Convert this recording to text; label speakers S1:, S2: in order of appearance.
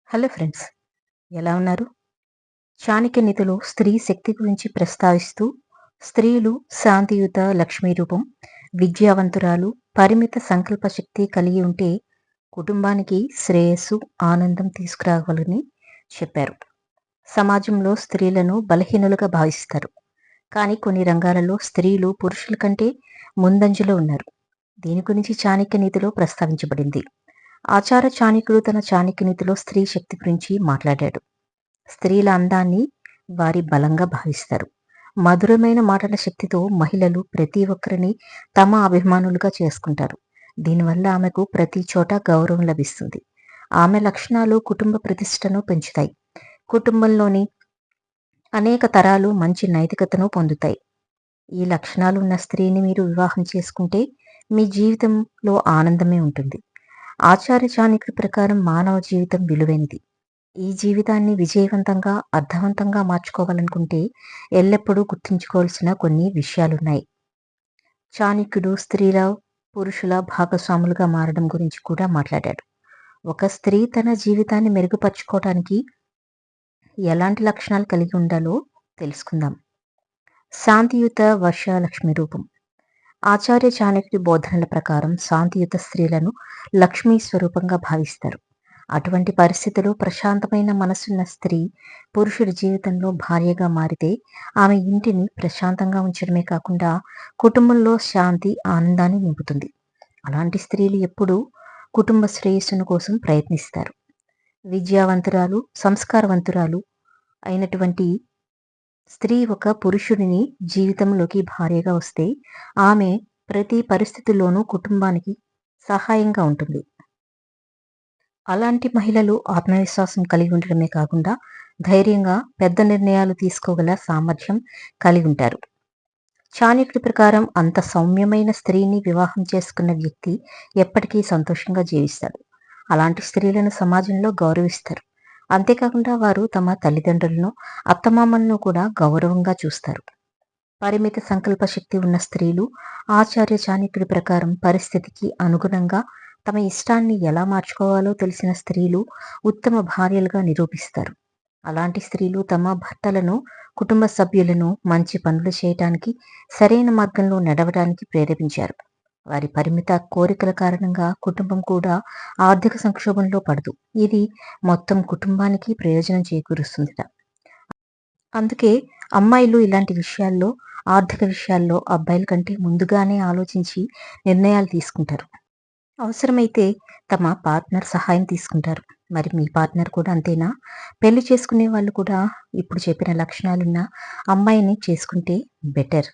S1: Hello friends, ఎలా ఉన్నారు? చాణక్య నీతిలో స్త్రీ శక్తి గురించి ప్రస్తావిస్తూ, స్త్రీలు శాంతియుత లక్ష్మీ రూపం, విద్యావంతురాలు, పరిమిత సంకల్ప శక్తి కలిగి ఉంటే కుటుంబానికి శ్రేయస్సు, ఆనందం తీసుకురాగలరని చెప్పారు. సమాజంలో స్త్రీలను బలహీనులుగా భావిస్తారు. కానీ కొన్ని రంగాలలో స్త్రీలు పురుషుల కంటే ముందంజలో ఉన్నారు. దీని గురించి చాణక్య నీతిలో ప్రస్తావించబడింది. ఆచార్య చాణక్యుడు తన చాణక్య నీతిలో స్త్రీ శక్తి గురించి మాట్లాడాడు. స్త్రీల అందాన్ని వారి బలంగా భావిస్తారు. మధురమైన మాటల శక్తితో మహిళలు ప్రతి ఒక్కరిని తమ అభిమానులుగా చేసుకుంటారు. దీనివల్ల ఆమెకు ప్రతి చోట గౌరవం లభిస్తుంది. ఆమె లక్షణాలు కుటుంబ ప్రతిష్టను పెంచుతాయి. కుటుంబంలోని అనేక తరాలు మంచి నైతికతను పొందుతాయి. ఈ లక్షణాలు ఉన్న స్త్రీని మీరు వివాహం చేసుకుంటే మీ జీవితంలో ఆనందమే ఉంటుంది. ఆచార్య చాణక్యుడి ప్రకారం మానవ జీవితం విలువైనది. ఈ జీవితాన్ని విజయవంతంగా, అర్థవంతంగా మార్చుకోవాలనుకుంటే ఎల్లప్పుడూ గుర్తుంచుకోవాల్సిన కొన్ని విషయాలున్నాయి. చాణక్యుడు స్త్రీల, పురుషుల భాగస్వాములుగా మారడం గురించి కూడా మాట్లాడాడు. ఒక స్త్రీ తన జీవితాన్ని మెరుగుపరుచుకోవడానికి ఎలాంటి లక్షణాలు కలిగి ఉండాలో తెలుసుకుందాం. శాంతియుత వర్షలక్ష్మి రూపం. ఆచార్య చాణక్యుడి బోధనల ప్రకారం శాంతియుత స్త్రీలను లక్ష్మీ స్వరూపంగా భావిస్తారు. అటువంటి పరిస్థితుల్లో ప్రశాంతమైన మనసున్న స్త్రీ పురుషుడి జీవితంలో భార్యగా మారితే ఆమె ఇంటిని ప్రశాంతంగా ఉంచడమే కాకుండా కుటుంబంలో శాంతి, ఆనందాన్ని నింపుతుంది. అలాంటి స్త్రీలు ఎప్పుడూ కుటుంబ శ్రేయస్సును కోసం ప్రయత్నిస్తారు. విద్యావంతురాలు, సంస్కారవంతురాలు అయినటువంటి స్త్రీ ఒక పురుషుడిని జీవితంలోకి భార్యగా వస్తే ఆమె ప్రతి పరిస్థితుల్లోనూ కుటుంబానికి సహాయంగా ఉంటుంది. అలాంటి మహిళలు ఆత్మవిశ్వాసం కలిగి ఉండడమే కాకుండా ధైర్యంగా పెద్ద నిర్ణయాలు తీసుకోగల సామర్థ్యం కలిగి ఉంటారు. చాణక్యుడి ప్రకారం అంత సౌమ్యమైన స్త్రీని వివాహం చేసుకున్న వ్యక్తి ఎప్పటికీ సంతోషంగా జీవిస్తాడు. అలాంటి స్త్రీలను సమాజంలో గౌరవిస్తారు. అంతేకాకుండా వారు తమ తల్లిదండ్రులను, అత్తమామలను కూడా గౌరవంగా చూస్తారు. పరిమిత సంకల్ప శక్తి ఉన్న స్త్రీలు ఆచార్య చాణక్యుడి ప్రకారం పరిస్థితికి అనుగుణంగా తమ ఇష్టాన్ని ఎలా మార్చుకోవాలో తెలిసిన స్త్రీలు ఉత్తమ భార్యలుగా నిరూపిస్తారు. అలాంటి స్త్రీలు తమ భర్తలను, కుటుంబ సభ్యులను మంచి పనులు చేయటానికి, సరైన మార్గంలో నడవడానికి ప్రేరేపించారు. వారి పరిమిత కోరికల కారణంగా కుటుంబం కూడా ఆర్థిక సంక్షోభంలో పడదు. ఇది మొత్తం కుటుంబానికి ప్రయోజనం చేకూరుస్తుందట. అందుకే అమ్మాయిలు ఇలాంటి విషయాల్లో, ఆర్థిక విషయాల్లో అబ్బాయిల కంటే ముందుగానే ఆలోచించి నిర్ణయాలు తీసుకుంటారు. అవసరమైతే తమ పార్ట్నర్ సహాయం తీసుకుంటారు. మరి మీ పార్ట్నర్ కూడా అంతేనా? పెళ్లి చేసుకునే వాళ్ళు కూడా ఇప్పుడు చెప్పిన లక్షణాలున్న అమ్మాయిని చేసుకుంటే బెటర్.